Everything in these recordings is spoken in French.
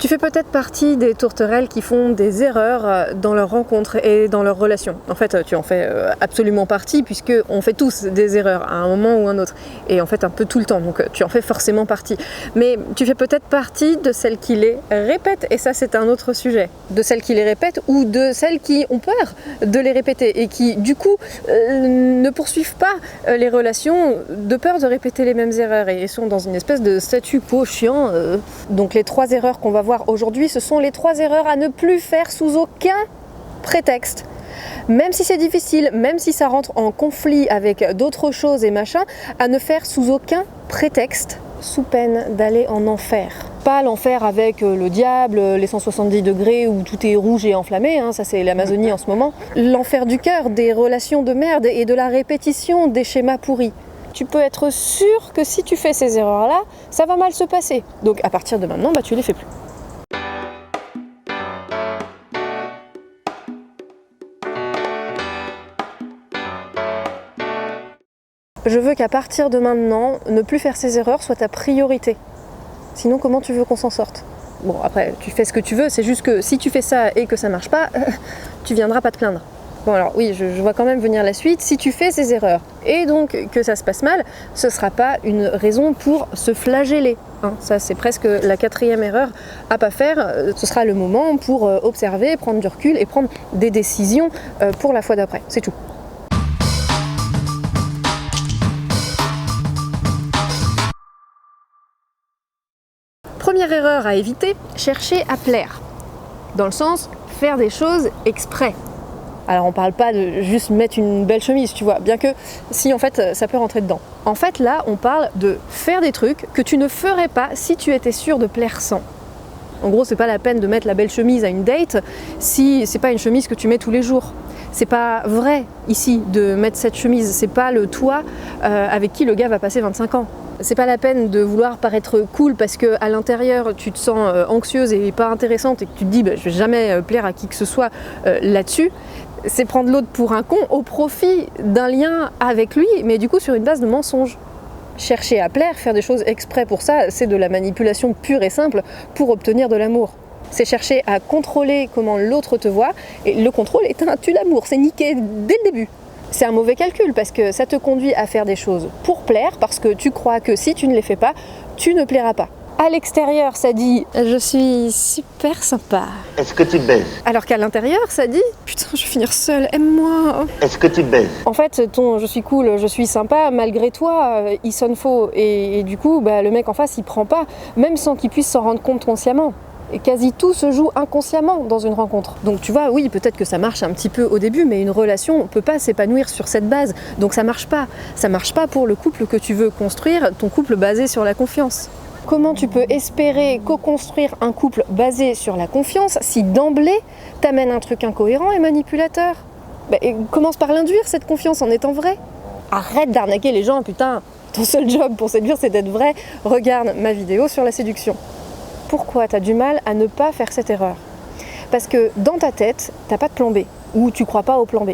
Tu fais peut-être partie des tourterelles qui font des erreurs dans leurs rencontres et dans leurs relations. En fait, tu en fais absolument partie puisqu'on fait tous des erreurs à un moment ou un autre. Et en fait, un peu tout le temps, donc tu en fais forcément partie. Mais tu fais peut-être partie de celles qui les répètent, et ça c'est un autre sujet. De celles qui les répètent ou de celles qui ont peur de les répéter et qui, du coup, ne poursuivent pas les relations de peur de répéter les mêmes erreurs et sont dans une espèce de statu quo chiant. Donc les 3 erreurs qu'on va voir aujourd'hui, ce sont les 3 erreurs à ne plus faire sous aucun prétexte. Même si c'est difficile, même si ça rentre en conflit avec d'autres choses et machin, à ne faire sous aucun prétexte, sous peine d'aller en enfer. Pas l'enfer avec le diable, les 170 degrés où tout est rouge et enflammé, hein, ça c'est l'Amazonie en ce moment. L'enfer du cœur, des relations de merde et de la répétition des schémas pourris. Tu peux être sûr que si tu fais ces erreurs-là, ça va mal se passer. Donc à partir de maintenant, tu les fais plus. Je veux qu'à partir de maintenant, ne plus faire ces erreurs soit ta priorité. Sinon, comment tu veux qu'on s'en sorte? Bon, après, tu fais ce que tu veux, c'est juste que si tu fais ça et que ça marche pas, tu viendras pas te plaindre. Bon alors oui, je vois quand même venir la suite. Si tu fais ces erreurs et donc que ça se passe mal, ce sera pas une raison pour se flageller. Hein. Ça c'est presque la 4e erreur à pas faire. Ce sera le moment pour observer, prendre du recul et prendre des décisions pour la fois d'après. C'est tout. Première erreur à éviter, chercher à plaire. Dans le sens, faire des choses exprès. Alors on parle pas de juste mettre une belle chemise, tu vois, bien que si en fait ça peut rentrer dedans. En fait là on parle de faire des trucs que tu ne ferais pas si tu étais sûr de plaire sans. En gros c'est pas la peine de mettre la belle chemise à une date si c'est pas une chemise que tu mets tous les jours. C'est pas vrai ici de mettre cette chemise, c'est pas le toi avec qui le gars va passer 25 ans. C'est pas la peine de vouloir paraître cool parce que à l'intérieur tu te sens anxieuse et pas intéressante et que tu te dis je vais jamais plaire à qui que ce soit là-dessus. C'est prendre l'autre pour un con au profit d'un lien avec lui, mais du coup sur une base de mensonge. Chercher à plaire, faire des choses exprès pour ça, c'est de la manipulation pure et simple pour obtenir de l'amour. C'est chercher à contrôler comment l'autre te voit, et le contrôle est un tue-l'amour, c'est niqué dès le début. C'est un mauvais calcul parce que ça te conduit à faire des choses pour plaire, parce que tu crois que si tu ne les fais pas, tu ne plairas pas. À l'extérieur, ça dit « je suis super sympa ». Est-ce que tu baises? Alors qu'à l'intérieur, ça dit « putain, je vais finir seule, aime-moi ». Est-ce que tu baises? En fait, ton « je suis cool, je suis sympa », malgré toi, il sonne faux. Et du coup, le mec en face, il prend pas, même sans qu'il puisse s'en rendre compte consciemment. Et quasi tout se joue inconsciemment dans une rencontre. Donc tu vois, oui, peut-être que ça marche un petit peu au début, mais une relation ne peut pas s'épanouir sur cette base. Donc ça marche pas. Ça marche pas pour le couple que tu veux construire, ton couple basé sur la confiance. Comment tu peux espérer co-construire un couple basé sur la confiance si d'emblée t'amènes un truc incohérent et manipulateur? Commence par l'induire cette confiance en étant vrai. Arrête d'arnaquer les gens, putain. Ton seul job pour séduire c'est d'être vrai. Regarde ma vidéo sur la séduction. Pourquoi tu as du mal à ne pas faire cette erreur? Parce que dans ta tête, t'as pas de plan B, ou tu crois pas au plan B.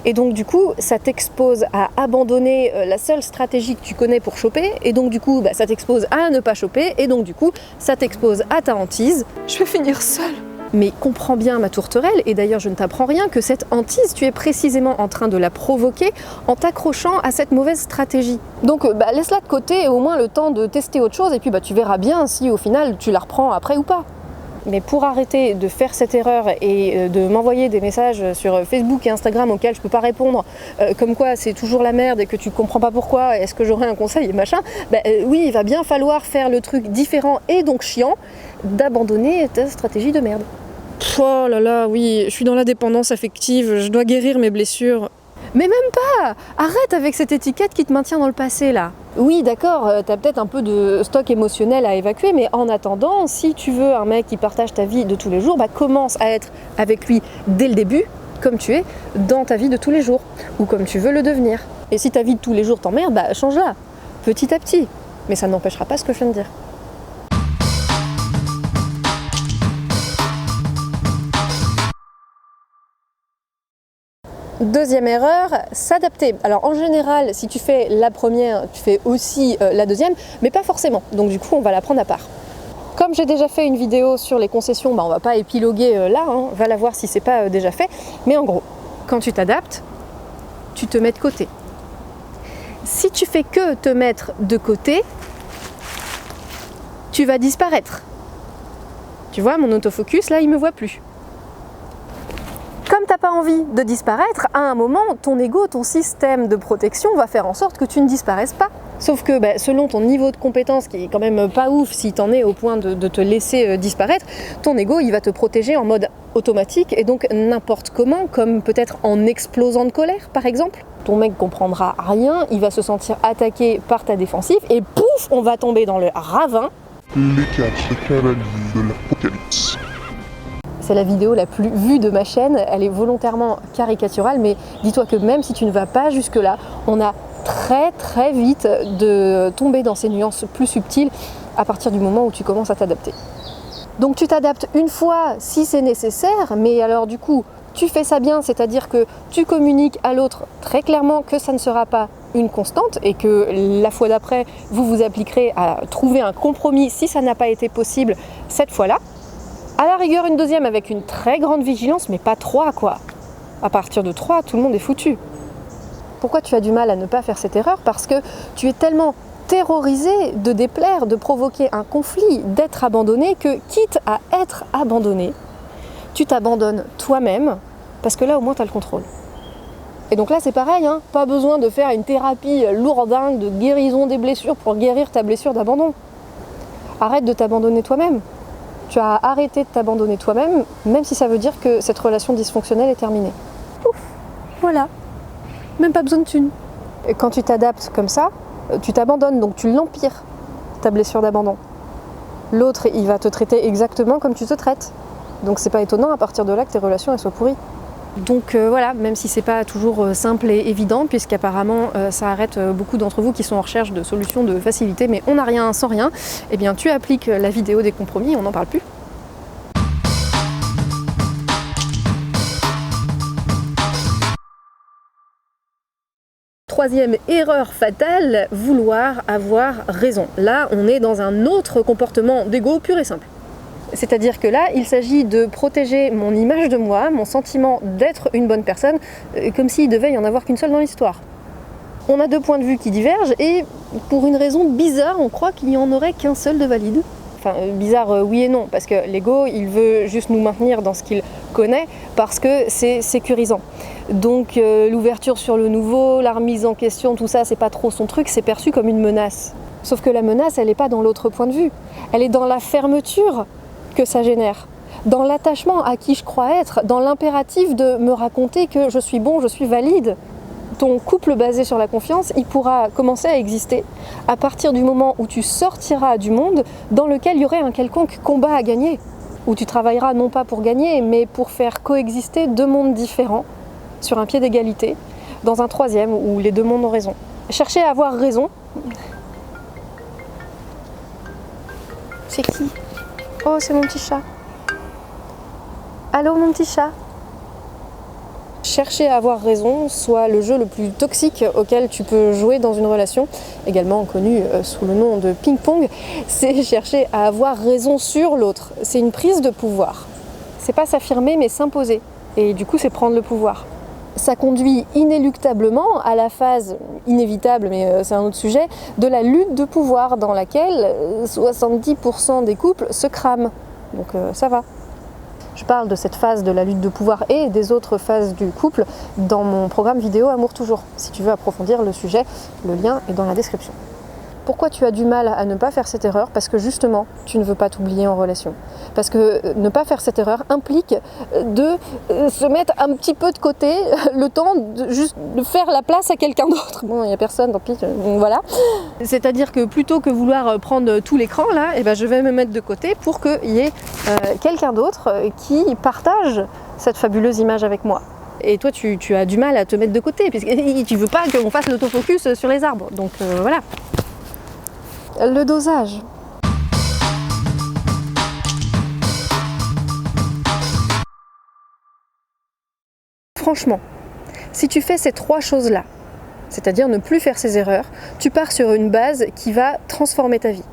Et donc du coup, ça t'expose à abandonner la seule stratégie que tu connais pour choper, et donc du coup, ça t'expose à ne pas choper, et donc du coup, ça t'expose à ta hantise. Je vais finir seule. Mais comprends bien ma tourterelle, et d'ailleurs je ne t'apprends rien, que cette hantise, tu es précisément en train de la provoquer en t'accrochant à cette mauvaise stratégie. Donc laisse-la de côté et au moins le temps de tester autre chose, et puis tu verras bien si au final tu la reprends après ou pas. Mais pour arrêter de faire cette erreur et de m'envoyer des messages sur Facebook et Instagram auxquels je peux pas répondre, comme quoi c'est toujours la merde et que tu comprends pas pourquoi, est-ce que j'aurais un conseil et machin, oui, il va bien falloir faire le truc différent et donc chiant, d'abandonner ta stratégie de merde. Oh là là, oui, je suis dans la dépendance affective, je dois guérir mes blessures. Mais même pas! Arrête avec cette étiquette qui te maintient dans le passé là. Oui d'accord, t'as peut-être un peu de stock émotionnel à évacuer, mais en attendant, si tu veux un mec qui partage ta vie de tous les jours, commence à être avec lui dès le début, comme tu es, dans ta vie de tous les jours, ou comme tu veux le devenir. Et si ta vie de tous les jours t'emmerde, change-la, petit à petit. Mais ça n'empêchera pas ce que je viens de dire. Deuxième erreur, s'adapter. Alors en général, si tu fais la première, tu fais aussi la deuxième, mais pas forcément. Donc du coup, on va la prendre à part. Comme j'ai déjà fait une vidéo sur les concessions, on va pas épiloguer là, hein, va la voir si c'est pas déjà fait. Mais en gros, quand tu t'adaptes, tu te mets de côté. Si tu fais que te mettre de côté, tu vas disparaître. Tu vois, mon autofocus, là, il me voit plus. Comme tu n'as pas envie de disparaître, à un moment, ton ego, ton système de protection va faire en sorte que tu ne disparaisses pas. Sauf que selon ton niveau de compétence, qui est quand même pas ouf si tu en es au point de te laisser disparaître, ton ego, il va te protéger en mode automatique et donc n'importe comment, comme peut-être en explosant de colère, par exemple. Ton mec comprendra rien, il va se sentir attaqué par ta défensive et pouf, on va tomber dans le ravin. Les 4 cavaliers de l'Apocalypse. C'est la vidéo la plus vue de ma chaîne, elle est volontairement caricaturale, mais dis-toi que même si tu ne vas pas jusque-là, on a très vite de tomber dans ces nuances plus subtiles à partir du moment où tu commences à t'adapter. Donc tu t'adaptes une fois si c'est nécessaire, mais alors du coup, tu fais ça bien, c'est-à-dire que tu communiques à l'autre très clairement que ça ne sera pas une constante et que la fois d'après, vous vous appliquerez à trouver un compromis si ça n'a pas été possible cette fois-là. À la rigueur, une deuxième avec une très grande vigilance, mais pas 3 quoi. À partir de 3, tout le monde est foutu. Pourquoi tu as du mal à ne pas faire cette erreur? Parce que tu es tellement terrorisé de déplaire, de provoquer un conflit, d'être abandonné, que quitte à être abandonné, tu t'abandonnes toi-même, parce que là au moins tu as le contrôle. Et donc là c'est pareil, hein, pas besoin de faire une thérapie lourdingue de guérison des blessures pour guérir ta blessure d'abandon. Arrête de t'abandonner toi-même. Tu as arrêté de t'abandonner toi-même, même si ça veut dire que cette relation dysfonctionnelle est terminée. Ouf, voilà. Même pas besoin de thunes. Et quand tu t'adaptes comme ça, tu t'abandonnes, donc tu l'empires, ta blessure d'abandon. L'autre, il va te traiter exactement comme tu te traites. Donc c'est pas étonnant à partir de là que tes relations elles soient pourries. Donc voilà, même si c'est pas toujours simple et évident, puisqu'apparemment ça arrête beaucoup d'entre vous qui sont en recherche de solutions de facilité, mais on n'a rien sans rien, eh bien tu appliques la vidéo des compromis et on n'en parle plus. Troisième erreur fatale, vouloir avoir raison. Là, on est dans un autre comportement d'ego pur et simple. C'est-à-dire que là, il s'agit de protéger mon image de moi, mon sentiment d'être une bonne personne, comme s'il devait y en avoir qu'une seule dans l'histoire. On a 2 points de vue qui divergent et pour une raison bizarre, on croit qu'il n'y en aurait qu'un seul de valide. Enfin, bizarre, oui et non, parce que l'ego, il veut juste nous maintenir dans ce qu'il connaît parce que c'est sécurisant. Donc l'ouverture sur le nouveau, la remise en question, tout ça, c'est pas trop son truc, c'est perçu comme une menace. Sauf que la menace, elle n'est pas dans l'autre point de vue, elle est dans la fermeture que ça génère, dans l'attachement à qui je crois être, dans l'impératif de me raconter que je suis bon, je suis valide. Ton couple basé sur la confiance, il pourra commencer à exister à partir du moment où tu sortiras du monde dans lequel il y aurait un quelconque combat à gagner, où tu travailleras non pas pour gagner, mais pour faire coexister 2 mondes différents, sur un pied d'égalité, dans un troisième où les 2 mondes ont raison. Chercher à avoir raison. C'est qui ? Oh, c'est mon petit chat. Allô, mon petit chat. Chercher à avoir raison, soit le jeu le plus toxique auquel tu peux jouer dans une relation, également connu sous le nom de ping-pong, c'est chercher à avoir raison sur l'autre. C'est une prise de pouvoir. C'est pas s'affirmer, mais s'imposer. Et du coup, c'est prendre le pouvoir. Ça conduit inéluctablement à la phase inévitable, mais c'est un autre sujet, de la lutte de pouvoir dans laquelle 70% des couples se crament. Donc ça va. Je parle de cette phase de la lutte de pouvoir et des autres phases du couple dans mon programme vidéo Amour Toujours. Si tu veux approfondir le sujet, le lien est dans la description. Pourquoi tu as du mal à ne pas faire cette erreur? Parce que justement, tu ne veux pas t'oublier en relation. Parce que ne pas faire cette erreur implique de se mettre un petit peu de côté, le temps de juste de faire la place à quelqu'un d'autre. Bon, il n'y a personne, tant pis, voilà. C'est-à-dire que plutôt que vouloir prendre tout l'écran, là, eh ben, je vais me mettre de côté pour qu'il y ait quelqu'un d'autre qui partage cette fabuleuse image avec moi. Et toi, tu as du mal à te mettre de côté, puisque tu ne veux pas qu'on fasse l'autofocus sur les arbres. Donc voilà. Le dosage. Franchement, si tu fais ces 3 choses-là, c'est-à-dire ne plus faire ces erreurs, tu pars sur une base qui va transformer ta vie.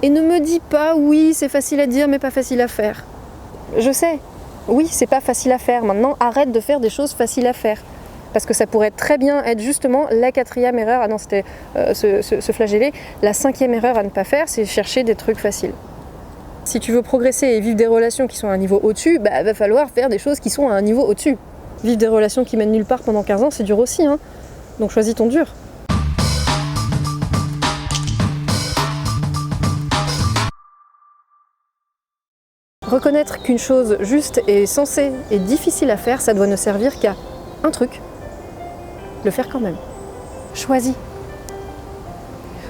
Et ne me dis pas, oui, c'est facile à dire, mais pas facile à faire. Je sais, oui, c'est pas facile à faire. Maintenant, arrête de faire des choses faciles à faire. Parce que ça pourrait très bien être justement la 4e erreur, ah non, c'était se flageller. La 5e erreur à ne pas faire, c'est chercher des trucs faciles. Si tu veux progresser et vivre des relations qui sont à un niveau au-dessus, bah va falloir faire des choses qui sont à un niveau au-dessus. Vivre des relations qui mènent nulle part pendant 15 ans, c'est dur aussi, hein. Donc choisis ton dur. Reconnaître qu'une chose juste et sensée et difficile à faire, ça doit ne servir qu'à un truc. Le faire quand même. Choisis.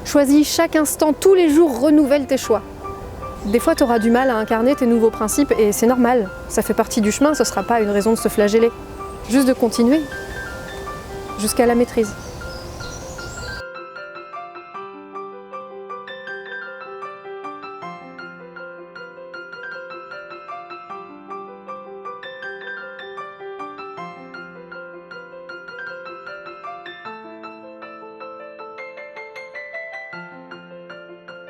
Choisis chaque instant, tous les jours, renouvelle tes choix. Des fois, tu auras du mal à incarner tes nouveaux principes et c'est normal. Ça fait partie du chemin, ce ne sera pas une raison de se flageller. Juste de continuer jusqu'à la maîtrise.